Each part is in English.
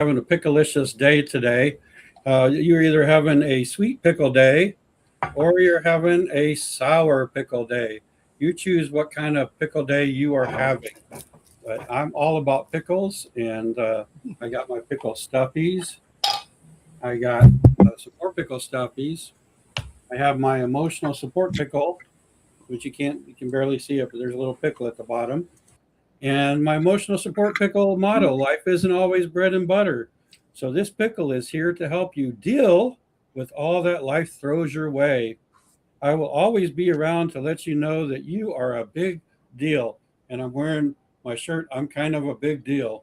Having a picklelicious day today. You're either having a sweet pickle day or you're having a sour pickle day. You choose what kind of pickle day you are having. But I'm all about pickles, and I got my pickle stuffies. I got some more pickle stuffies. I have my emotional support pickle, which you can barely see it, but there's a little pickle at the bottom. And my emotional support pickle motto: life isn't always bread and butter. So this pickle is here to help you deal with all that life throws your way. I will always be around to let you know that you are a big deal. And I'm wearing my shirt. I'm kind of a big deal.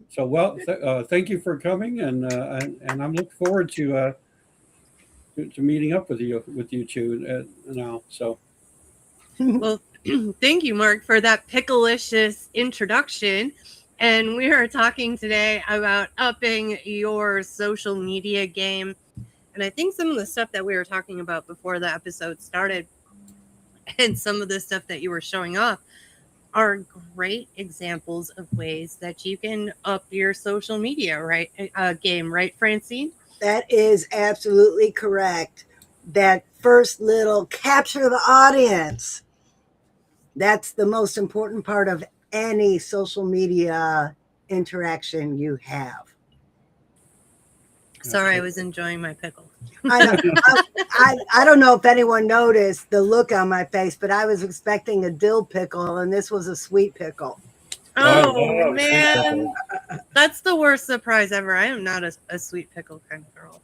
So, thank you for coming, and I'm looking forward to meeting up with you two now. So, Well, thank you, Mark, for that picklelicious introduction. And we are talking today about upping your social media game. And I think some of the stuff that we were talking about before the episode started and some of the stuff that you were showing off are great examples of ways that you can up your social media game, right, Francine? That is absolutely correct. That first little capture the audience. That's the most important part of any social media interaction you have. Sorry, I was enjoying my pickle. I don't know if anyone noticed the look on my face, but I was expecting a dill pickle, and this was a sweet pickle. Oh, man. That's the worst surprise ever. I am not a sweet pickle kind of girl.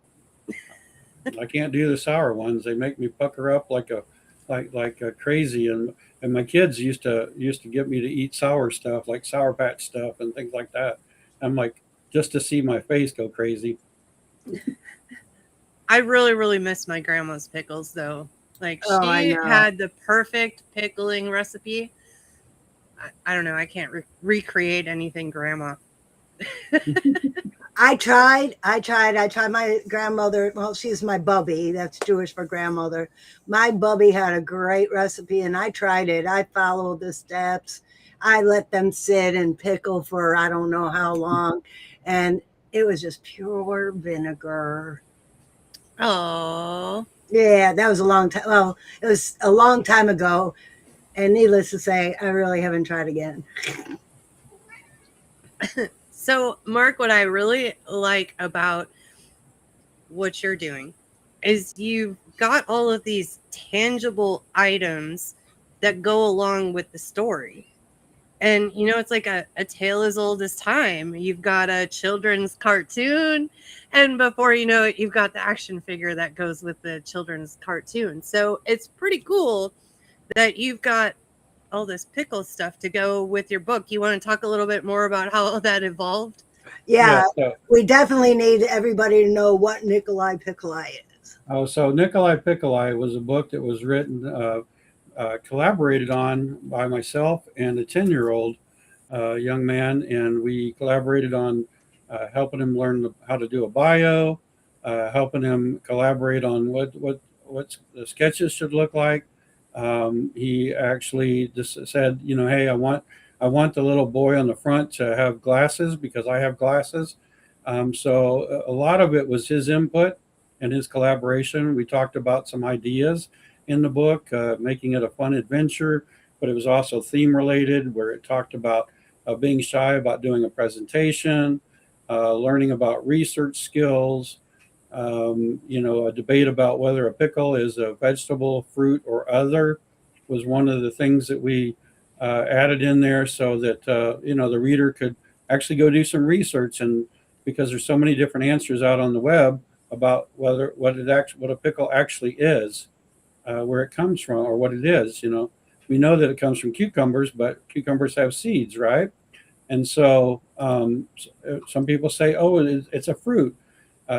I can't do the sour ones. They make me pucker up like a crazy. And my kids used to get me to eat sour stuff, like Sour Patch stuff and things like that. I'm like, just to see my face go crazy. I really, really miss my grandma's pickles, though. Like, she had the perfect pickling recipe. I don't know. I can't recreate anything grandma. I tried. My grandmother, well, she's my bubby. That's Jewish for grandmother. My bubby had a great recipe, and I tried it. I followed the steps. I let them sit and pickle for I don't know how long. And it was just pure vinegar. Oh. Yeah, that was a long time. Well, it was a long time ago. And needless to say, I really haven't tried again. So, Mark, what I really like about what you're doing is you've got all of these tangible items that go along with the story. And, it's like a tale as old as time. You've got a children's cartoon, and before you know it, you've got the action figure that goes with the children's cartoon. So it's pretty cool that you've got all this pickle stuff to go with your book. You want to talk a little bit more about how that evolved? Yeah, we definitely need everybody to know what Nikolai Piccolai is. Oh, so Nikolai Piccolai was a book that was written, collaborated on by myself and a 10-year-old young man, and we collaborated on helping him learn how to do a bio, helping him collaborate on what the sketches should look like. He actually just said, hey, I want the little boy on the front to have glasses because I have glasses. So a lot of it was his input and his collaboration. We talked about some ideas in the book, making it a fun adventure, but it was also theme related, where it talked about being shy about doing a presentation, learning about research skills, a debate about whether a pickle is a vegetable, fruit, or other was one of the things that we added in there so that, the reader could actually go do some research. And because there's so many different answers out on the web about what a pickle actually is, where it comes from or what it is, we know that it comes from cucumbers, but cucumbers have seeds, right? And so some people say, oh, it's a fruit.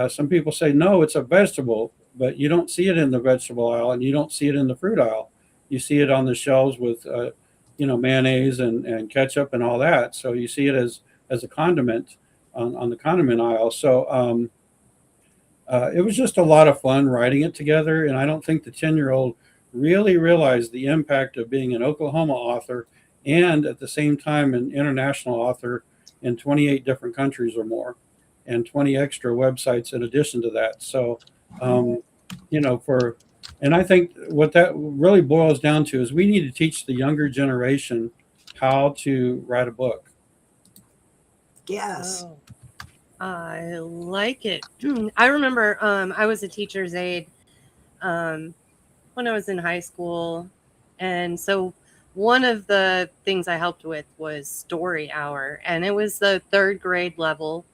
Some people say, no, it's a vegetable, but you don't see it in the vegetable aisle and you don't see it in the fruit aisle. You see it on the shelves with, mayonnaise and ketchup and all that. So you see it as a condiment on the condiment aisle. So it was just a lot of fun writing it together. And I don't think the 10-year-old really realized the impact of being an Oklahoma author and at the same time an international author in 28 different countries or more. and 20 extra websites in addition to that. So, you know, and I think what that really boils down to is we need to teach the younger generation how to write a book. Yes. Oh, I like it. I remember I was a teacher's aide when I was in high school. And so one of the things I helped with was story hour, and it was the third grade level.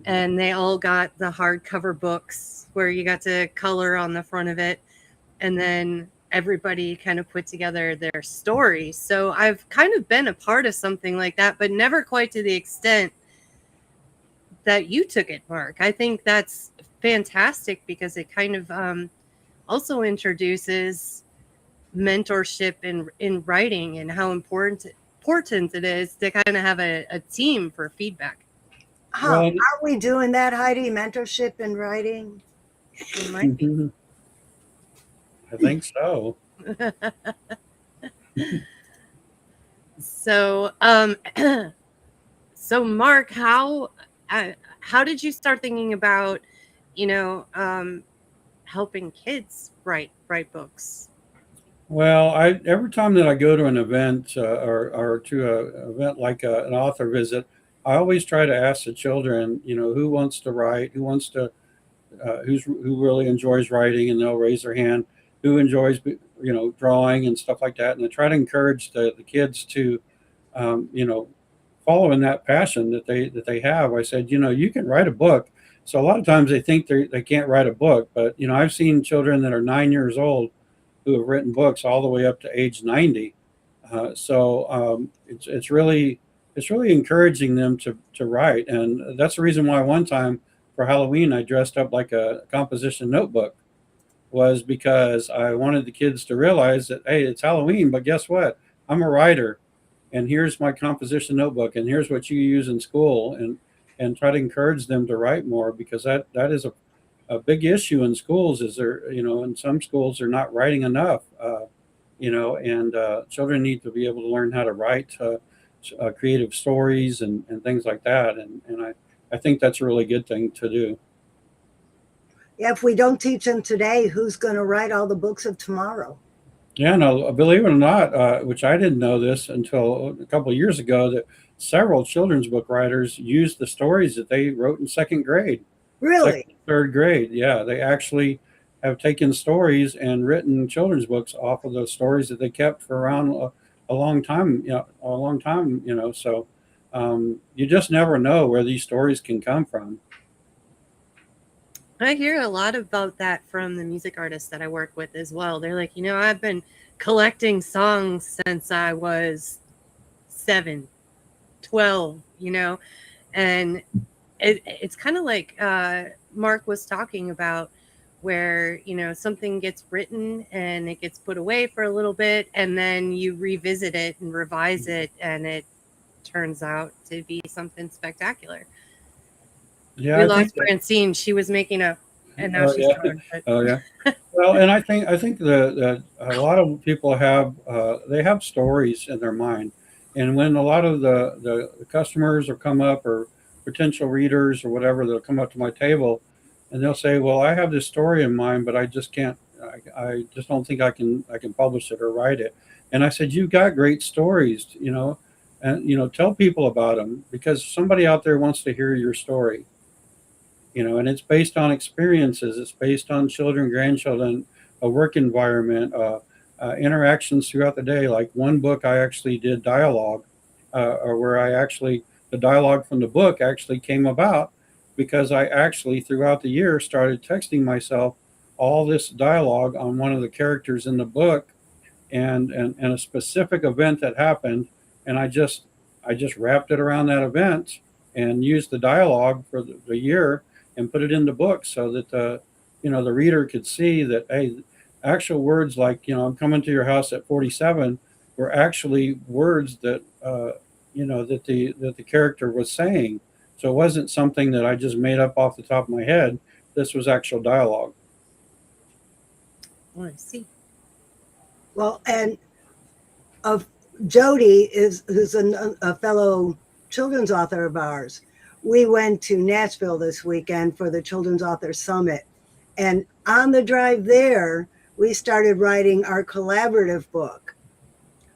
And they all got the hardcover books where you got to color on the front of it. And then everybody kind of put together their story. So I've kind of been a part of something like that, but never quite to the extent that you took it, Mark. I think that's fantastic because it kind of also introduces mentorship in writing and how important it is to kind of have a team for feedback. Huh. Well, Are we doing that, Heidi? Mentorship in writing? It might be. I think so. So, so Mark, how did you start thinking about, you know, helping kids write books? Well, every time that I go to an event or to an event like an author visit, I always try to ask the children, you know, who wants to write, who really enjoys writing, and they'll raise their hand. Who enjoys, you know, drawing and stuff like that, and I try to encourage the kids to, you know, follow in that passion that they have. I said, you know, you can write a book. So a lot of times they think they can't write a book, but you know, I've seen children that are 9 years old who have written books all the way up to age 90. It's really encouraging them to write, and that's the reason why one time for Halloween I dressed up like a composition notebook, was because I wanted the kids to realize that, hey, it's Halloween, but guess what? I'm a writer, and here's my composition notebook, and here's what you use in school, and try to encourage them to write more, because that is a big issue in schools. Is there, you know, in some schools they're not writing enough, you know, and children need to be able to learn how to write creative stories and things like that, and I think that's a really good thing to do. If we don't teach them today, who's going to write all the books of tomorrow? Yeah, no, believe it or not, which I didn't know this until a couple of years ago, that several children's book writers used the stories that they wrote in second grade, Really? second, third grade. Yeah, they actually have taken stories and written children's books off of those stories that they kept for around a long time, you know, a long time, you know. So you just never know where these stories can come from. I hear a lot about that from the music artists that I work with as well. They're like, you know, I've been collecting songs since I was 7, 12, you know, and it's kind of like Mark was talking about, where, you know, something gets written and it gets put away for a little bit, and then you revisit it and revise it, and it turns out to be something spectacular. Yeah, We I think lost Francine. She was making and now Oh she's yeah, gone. But oh yeah. Well, and I think that a lot of people have they have stories in their mind, and when a lot of the customers will come up, or potential readers or whatever, they'll come up to my table, and they'll say, "Well, I have this story in mind, but I just can't. I just don't think I can publish it or write it." And I said, "You've got great stories, you know, and you know, tell people about them, because somebody out there wants to hear your story." You know, and it's based on experiences. It's based on children, grandchildren, a work environment, interactions throughout the day. Like one book, I actually did dialogue, or where the dialogue from the book actually came about because I actually throughout the year started texting myself all this dialogue on one of the characters in the book, and a specific event that happened, and I just wrapped it around that event and used the dialogue for the year and put it in the book, so that the, you know, the reader could see that, hey, actual words like, you know, I'm coming to your house at 47 were actually words that you know, that the character was saying. So it wasn't something that I just made up off the top of my head. This was actual dialogue. oh, I see. Well, and of Jody who's a fellow children's author of ours. we went to Nashville this weekend for the Children's Author Summit. And on the drive there, we started writing our collaborative book.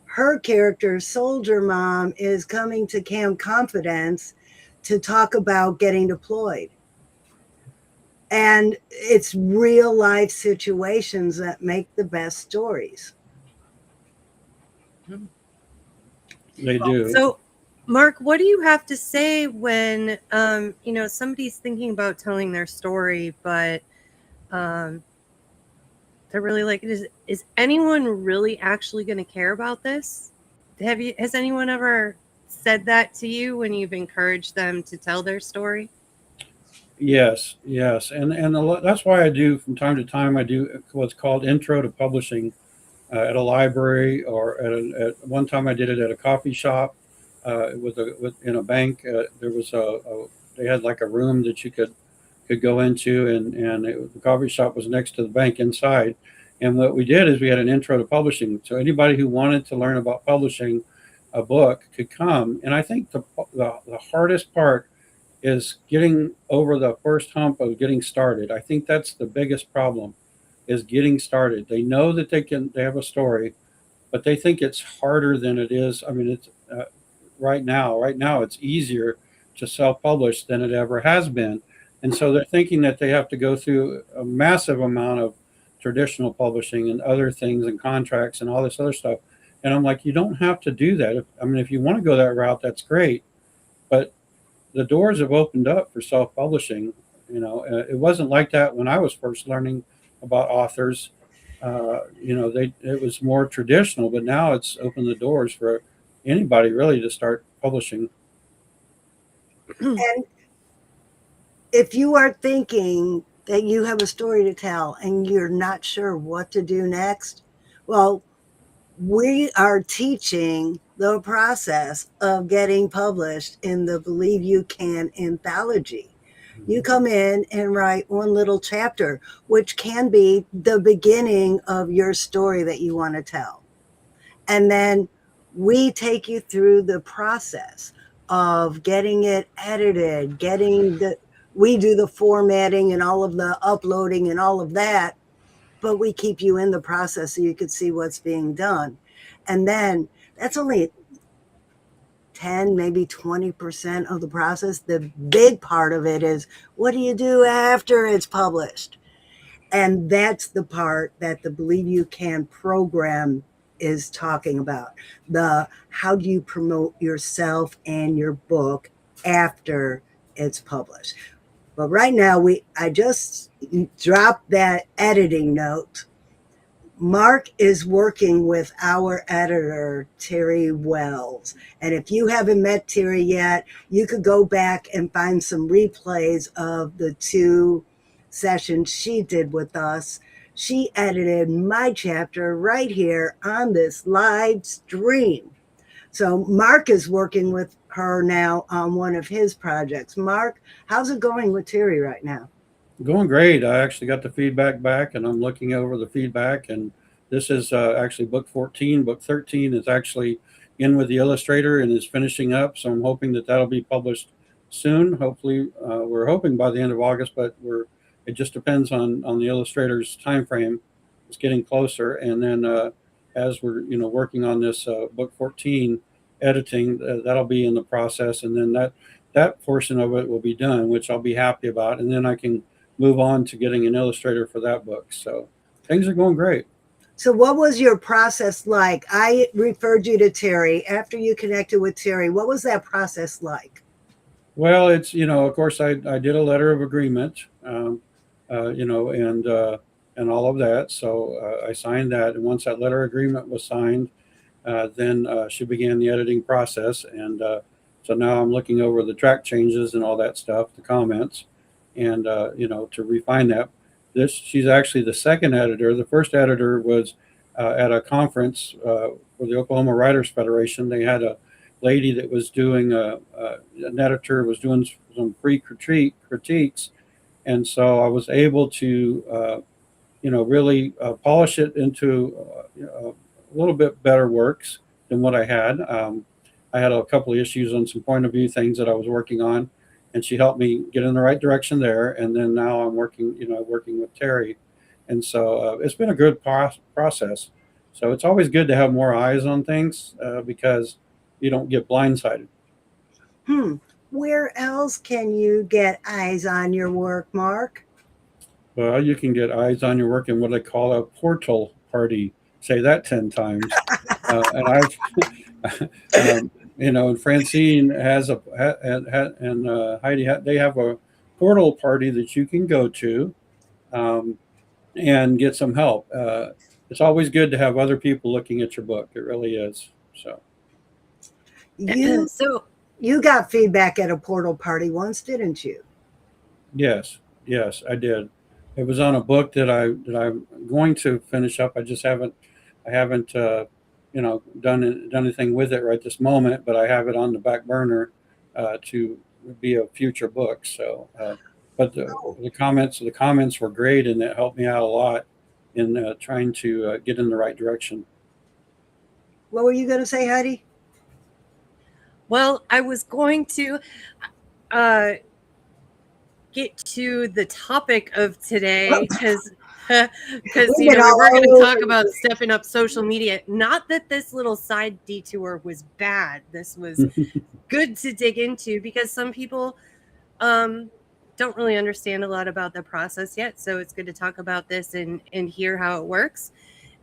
Her character, Soldier Mom, is coming to Camp Confidence to talk about getting deployed. And it's real life situations that make the best stories. They do. So, Mark, what do you have to say when somebody's thinking about telling their story, but they're really like, is anyone really actually going to care about this? Has anyone ever said that to you when you've encouraged them to tell their story? Yes, yes, and that's why I do from time to time. I do what's called intro to publishing at a library, or at one time I did it at a coffee shop in a bank. There was they had like a room that you could go into, and the coffee shop was next to the bank inside. And what we did is we had an intro to publishing, so anybody who wanted to learn about publishing a book could come. And I think the hardest part is getting over the first hump of getting started. I think that's the biggest problem, is getting started. They know that they have a story, but they think it's harder than it is. I mean, it's right now it's easier to self-publish than it ever has been. And so they're thinking that they have to go through a massive amount of traditional publishing and other things and contracts and all this other stuff. And I'm like, you don't have to do that. If you want to go that route, that's great. But the doors have opened up for self-publishing. It wasn't like that when I was first learning about authors. It was more traditional, but now it's opened the doors for anybody really to start publishing. And if you are thinking that you have a story to tell and you're not sure what to do next, well, we are teaching the process of getting published in the Believe You Can anthology. You come in and write one little chapter, which can be the beginning of your story that you want to tell. And then we take you through the process of getting it edited, we do the formatting and all of the uploading and all of that, but we keep you in the process so you could see what's being done. And then that's only 10, maybe 20% of the process. The big part of it is, what do you do after it's published? And that's the part that the Believe You Can program is talking about. How do you promote yourself and your book after it's published? But right now, I just dropped that editing note. Mark is working with our editor, Terry Wells. And if you haven't met Terry yet, you could go back and find some replays of the 2 sessions she did with us. She edited my chapter right here on this live stream. So Mark is working with her now on one of his projects. Mark, how's it going with Terry right now? Going great. I actually got the feedback back, and I'm looking over the feedback. And this is actually book 14. Book 13 is actually in with the illustrator and is finishing up. So I'm hoping that that'll be published soon. Hopefully, we're hoping by the end of August, but it just depends on the illustrator's time frame. It's getting closer, and then as we're working on this book 14 editing, that'll be in the process, and then that portion of it will be done, which I'll be happy about, and then I can move on to getting an illustrator for that book. So things are going great. So what was your process like? I referred you to Terry. After you connected with Terry, what was that process like? Well, it's, of course, I did a letter of agreement, and all of that. So I signed that. And once that letter agreement was signed, then she began the editing process. And so now I'm looking over the track changes and all that stuff, the comments, and to refine that. She's actually the second editor. The first editor was at a conference for the Oklahoma Writers Federation. They had a lady that was doing an editor was doing some free critiques, and so I was able to really polish it into a little bit better works than what I had. I had a couple of issues on some point of view things that I was working on. and she helped me get in the right direction there. And then now I'm working, working with Terry, and so it's been a good process. So it's always good to have more eyes on things because you don't get blindsided. Hmm. Where else can you get eyes on your work, Mark? Well, you can get eyes on your work in what I call a portal party. Say that 10 times. And I've, and Francine has and Heidi, they have a portal party that you can go to um, and get some help. It's always good to have other people looking at your book. It really is. So, You So you got feedback at a portal party once, didn't you? yes, yes, I did. It was on a book that I'm going to finish up. I haven't done anything with it right this moment, but I have it on the back burner to be a future book. So, but Oh, the comments were great, and it helped me out a lot in trying to get in the right direction. what were you going to say, Heidi? well, I was going to uh, get to the topic of today because We've been we all were going to talk over. about stepping up social media. Not that this little side detour was bad. This was good to dig into because some people um, don't really understand a lot about the process yet. So it's good to talk about this and hear how it works.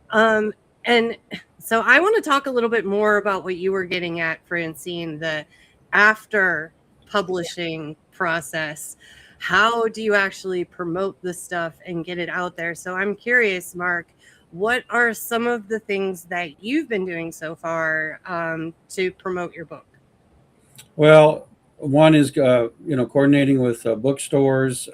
Um, and so I want to talk a little bit more about what you were getting at, Francine, the after publishing process. How do you actually promote the stuff and get it out there? So I'm curious, Mark, what are some of the things that you've been doing so far to promote your book? Well, one is coordinating with bookstores.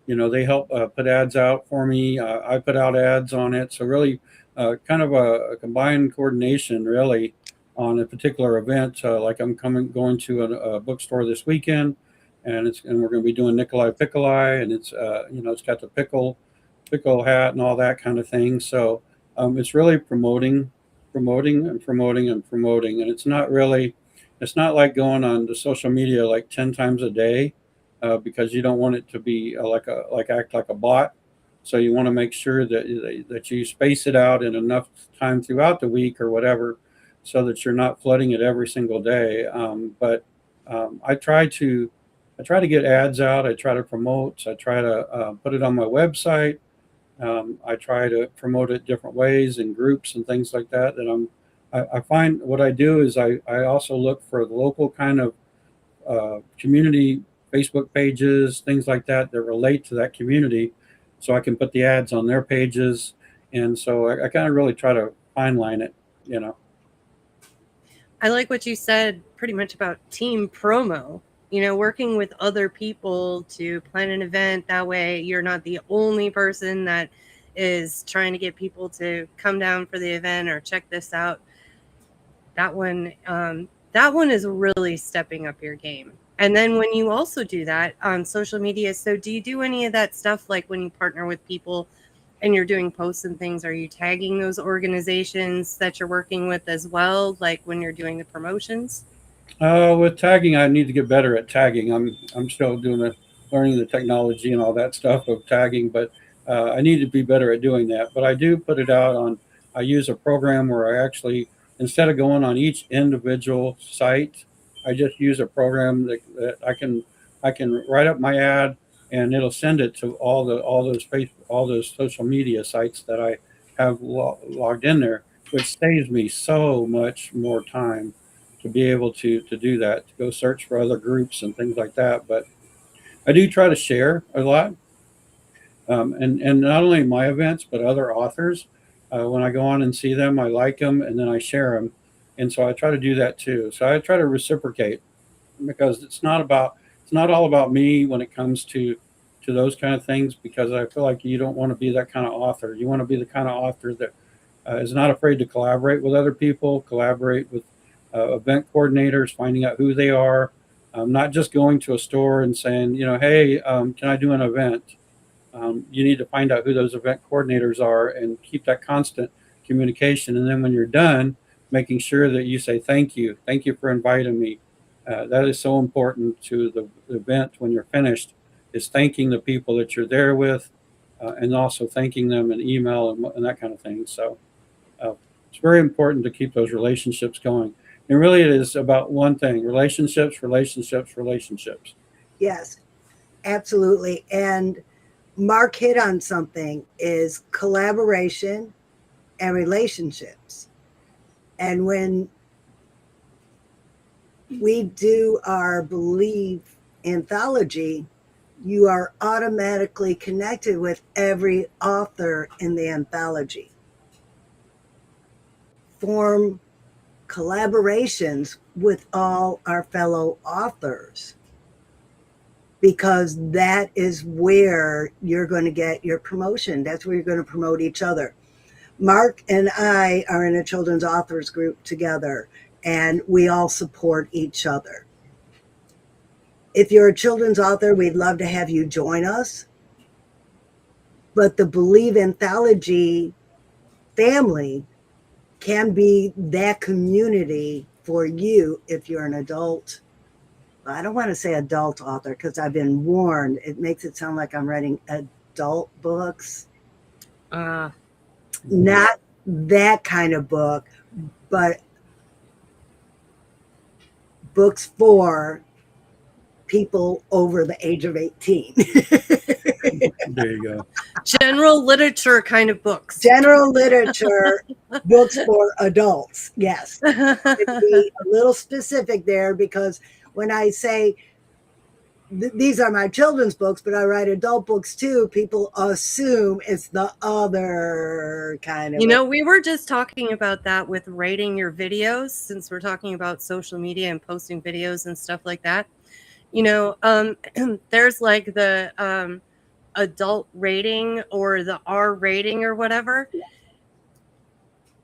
They help put ads out for me. I put out ads on it. So really, kind of a combined coordination really on a particular event. Like I'm going to a bookstore this weekend, and we're going to be doing Nikolai Pickle, and it's got the pickle hat and all that kind of thing. So it's really promoting and promoting and promoting, and it's not like going on the social media like 10 times a day because you don't want it to be act like a bot. So you want to make sure that you space it out in enough time throughout the week or whatever, so that you're not flooding it every single day. But I try to get ads out. I try to promote. I try to put it on my website. I try to promote it different ways in groups and things like that. I find what I do is I also look for the local kind of community Facebook pages, things like that that relate to that community, so I can put the ads on their pages. And so I kind of really try to fine line it, you know. I like what you said pretty much about team promo. Working with other people to plan an event. That way, you're not the only person that is trying to get people to come down for the event or check this out. That one is really stepping up your game. And then when you also do that on social media, so do you do any of that stuff like when you partner with people and you're doing posts and things? Are you tagging those organizations that you're working with as well, like when you're doing the promotions? With tagging, I need to get better at tagging. I'm still learning the technology and all that stuff of tagging, but I need to be better at doing that. But I do put it out on. I use a program where I actually, instead of going on each individual site, I just use a program that I can write up my ad, and it'll send it to all those social media sites that I have logged in there, which saves me so much more time to be able to do that, to go search for other groups and things like that. But I do try to share a lot, and not only my events but other authors. When I go on and see them, I like them, and then I share them, and so I try to do that too. So I try to reciprocate because it's not all about me when it comes to those kind of things, because I feel like you don't want to be that kind of author. You want to be the kind of author that is not afraid to collaborate with other people, collaborate with event coordinators, finding out who they are, not just going to a store and saying, hey, can I do an event? You need to find out who those event coordinators are and keep that constant communication. And then when you're done, making sure that you say, thank you for inviting me. That is so important to the event when you're finished, is thanking the people that you're there with, and also thanking them in email and that kind of thing. So uh, it's very important to keep those relationships going. And really, it is about one thing: relationships, relationships, relationships. Yes, absolutely. And Mark hit on something is collaboration and relationships. And when we do our Believe anthology, you are automatically connected with every author in the anthology. Form collaborations with all our fellow authors, because that is where you're going to get your promotion. That's where you're going to promote each other. Mark and I are in a children's authors group together, and we all support each other. If you're a children's author, we'd love to have you join us. But the Believe anthology family can be that community for you if you're an adult. I don't want to say adult author because I've been warned. It makes it sound like I'm writing adult books. Not that kind of book, but books for people over the age of 18. There you go. General literature kind of books. General literature, books for adults. Yes. To be a little specific there, because when I say these are my children's books, but I write adult books too, people assume it's the other kind of. You know, we were just talking about that with rating your videos, since we're talking about social media and posting videos and stuff like that. You know, there's like the adult rating or the R rating or whatever. Yeah.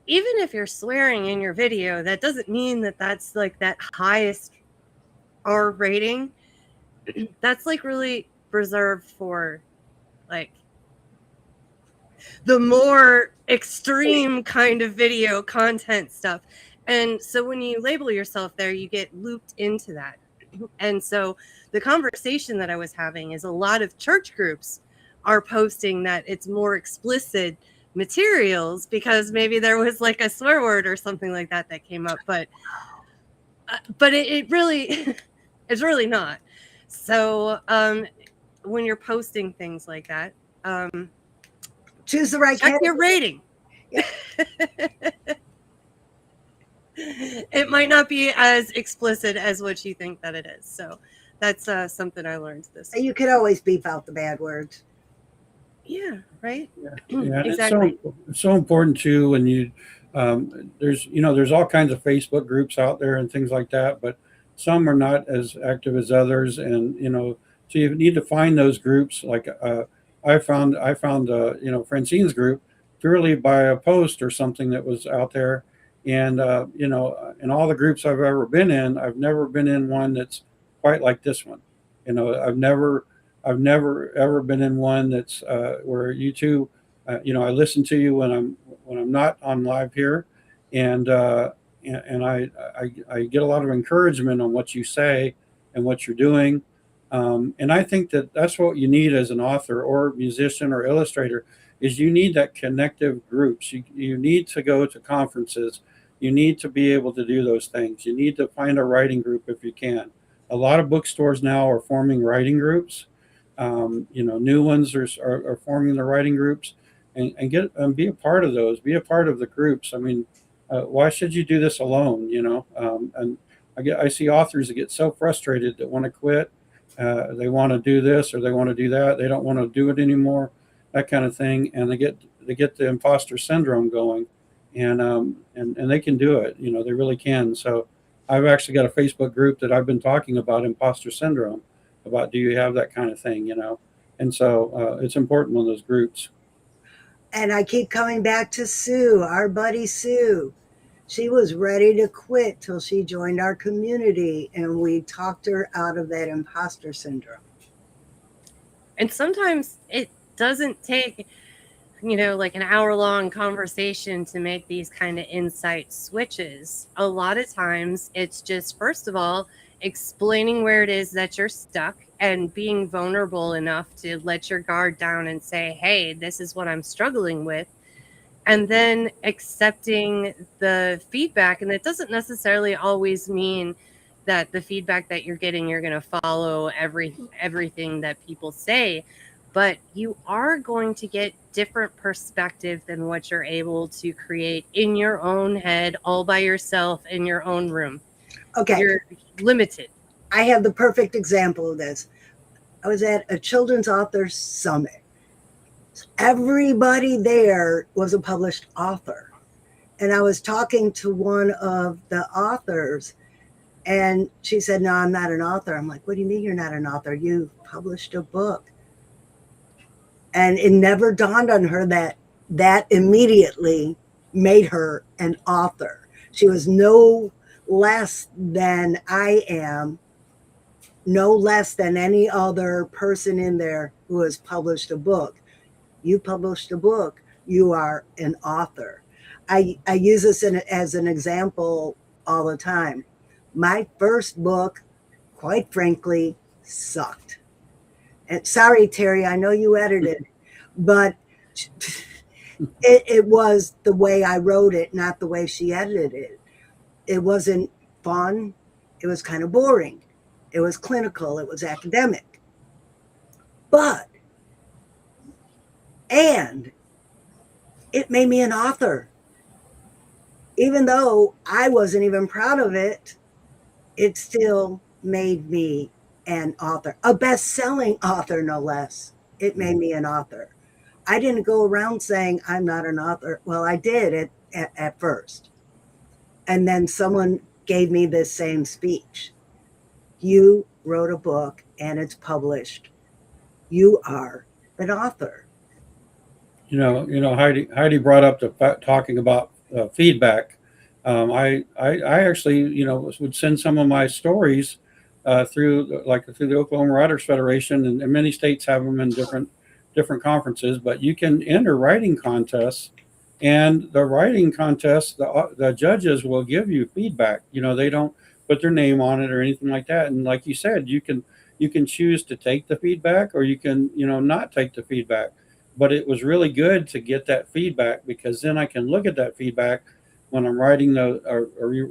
Even if you're swearing in your video, that doesn't mean that that's like that highest R rating. That's like really reserved for like the more extreme kind of video content stuff. And so when you label yourself there, you get looped into that. And so the conversation that I was having is a lot of church groups are posting that it's more explicit materials because maybe there was like a swear word or something like that that came up, but it really it's really not. So when you're posting things like that, choose the right check category. your rating. Yeah. It might not be as explicit as what you think that it is. So that's something I learned this week. You could always beep out the bad words. Yeah, right. Yeah, Exactly. it's so important too when you there's all kinds of Facebook groups out there and things like that, but some are not as active as others, and so you need to find those groups. Like I found Francine's group purely by a post or something that was out there, and in all the groups I've ever been in, I've never been in one that's quite like this one. I've never ever been in one that's where you two, I listen to you when I'm not on live here, and I get a lot of encouragement on what you say and what you're doing, and I think that that's what you need as an author or musician or illustrator, is you need that connective groups. You need to go to conferences. You need to be able to do those things. You need to find a writing group if you can. A lot of bookstores now are forming writing groups. New ones are forming the writing groups, and be a part of those. Be a part of the groups. I mean, why should you do this alone? And I see authors that get so frustrated that want to quit. They want to do this or they want to do that. They don't want to do it anymore. That kind of thing, and they get the imposter syndrome going, and they can do it. They really can. So I've actually got a Facebook group that I've been talking about imposter syndrome, about do you have that kind of thing, and so it's important on those groups. And I keep coming back to Sue, our buddy Sue. She was ready to quit till she joined our community, and we talked her out of that imposter syndrome. And sometimes it doesn't take like an hour-long conversation to make these kind of insight switches. A lot of times it's just, first of all, explaining where it is that you're stuck and being vulnerable enough to let your guard down and say, hey, this is what I'm struggling with. And then accepting the feedback. And it doesn't necessarily always mean that the feedback that you're getting, you're going to follow everything that people say, but you are going to get different perspective than what you're able to create in your own head, all by yourself in your own room. Okay. You're limited. I have the perfect example of this. I was at a children's authors summit. Everybody there was a published author. And I was talking to one of the authors, and she said, no, I'm not an author. I'm like, what do you mean you're not an author? You published a book. And it never dawned on her that that immediately made her an author. She was no less than I am, no less than any other person in there who has published a book. You published a book, you are an author. I use this as an example all the time. My first book, quite frankly, sucked. And sorry, Terry, I know you edited, but it was the way I wrote it, not the way she edited it. It wasn't fun. It was kind of boring. It was clinical. It was academic. And it made me an author. Even though I wasn't even proud of it, it still made me an author, a best-selling author, no less. It made me an author. I didn't go around saying I'm not an author. Well, I did at first. And then someone gave me this same speech. You wrote a book and it's published. You are an author. Heidi brought up talking about feedback. I actually, would send some of my stories through the Oklahoma Writers Federation, and many states have them in different conferences. But you can enter writing contests, and the writing contests, the judges will give you feedback. They don't put their name on it or anything like that. And like you said, you can choose to take the feedback, or you can not take the feedback. But it was really good to get that feedback, because then I can look at that feedback when I'm writing or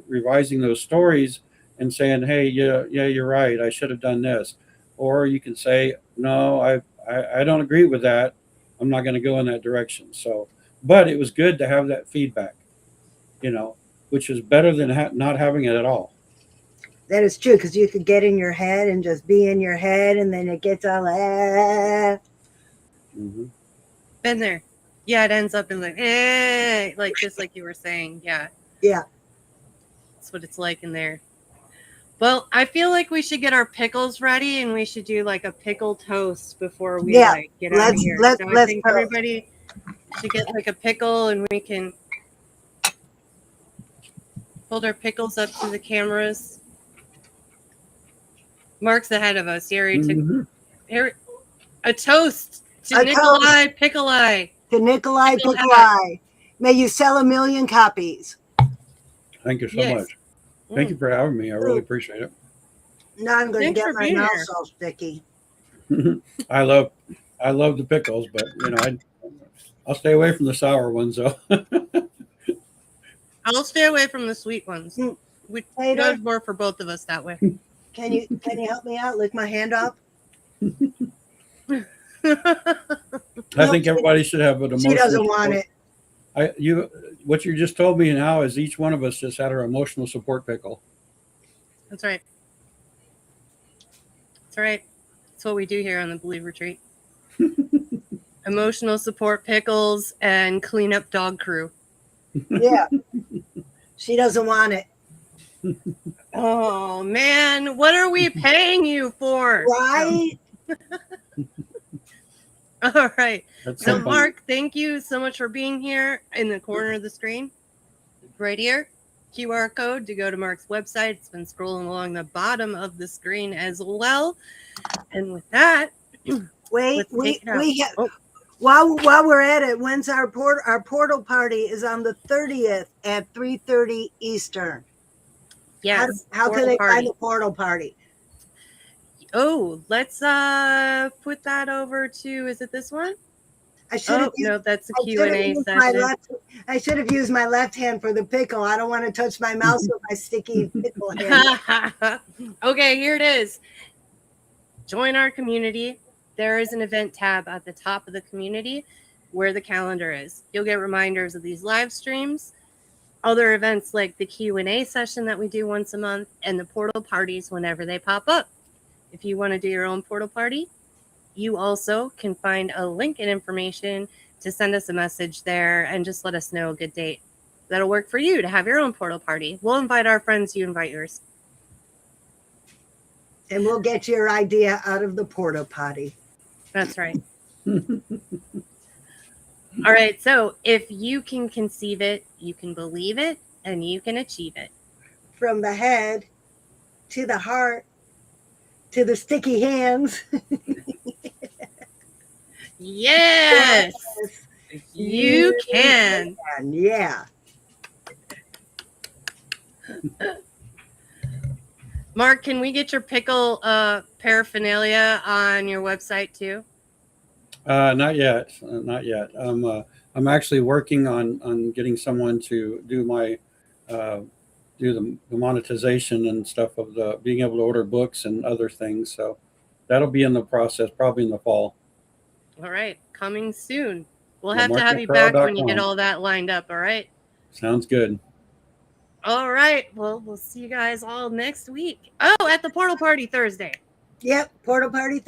revising those stories and saying, hey, yeah, you're right, I should have done this. Or you can say, no, I don't agree with that. I'm not going to go in that direction. So, but it was good to have that feedback, which is better than not having it at all. That is true, because you could get in your head and just be in your head, and then it gets all Mm-hmm. Been there. Yeah, it ends up in like just like you were saying. Yeah. That's what it's like in there. Well, I feel like we should get our pickles ready, and we should do like a pickle toast before we get out of here. So I think everybody should get like a pickle, and we can hold our pickles up to the cameras. Mark's ahead of us. He already took a toast to Nikolai Pickle-Eye. To Nikolai Pickle-Eye. May you sell 1 million copies. Thank you so much. Thank you for having me. I really appreciate it. Now I'm going to get my mouth all sticky. I love the pickles, but I'll stay away from the sour ones though. I'll stay away from the sweet ones. We go more for both of us that way. Can you help me out? Lick my hand up. I think everybody should have an emotional. She doesn't want it. What you just told me now is each one of us just had our emotional support pickle. That's right. That's right. That's what we do here on the Believe Retreat. Emotional support pickles and clean up dog crew. Yeah. She doesn't want it. Oh man, what are we paying you for? Right? All right. That's so Mark, thank you so much for being here in the corner of the screen. Right here. QR code to go to Mark's website. It's been scrolling along the bottom of the screen as well. And with that, wait, we have while we're at it, when's our portal party is on the 30th at 3:30 Eastern. Yes. How can portal they party. find the portal party? Oh, let's put that over to, is it this one? I should have Oh, no, that's a I should have Q&A used my session. left. I should have used my left hand for the pickle. I don't want to touch my mouse with my sticky pickle hand. Okay, here it is. Join our community. There is an event tab at the top of the community where the calendar is. You'll get reminders of these live streams, other events like the Q&A session that we do once a month, and the portal parties whenever they pop up. If you want to do your own portal party, you also can find a link and information to send us a message there and just let us know a good date that'll work for you to have your own portal party. We'll invite our friends, you invite yours. And we'll get your idea out of the porta potty. That's right. All right. So if you can conceive it, you can believe it, and you can achieve it. From the head to the heart to the sticky hands. Yes, you can. And yeah. Mark, can we get your pickle paraphernalia on your website too? Not yet. Not yet. I'm actually working on getting someone to do my do the monetization and stuff of the being able to order books and other things. So that'll be in the process, probably in the fall. All right, coming soon. We'll Yeah, have to have you back when you get markmcfarrell.com. all that lined up. All right. Sounds good. All right. Well, we'll see you guys all next week. Oh, at the portal party Thursday. Yep. Porta party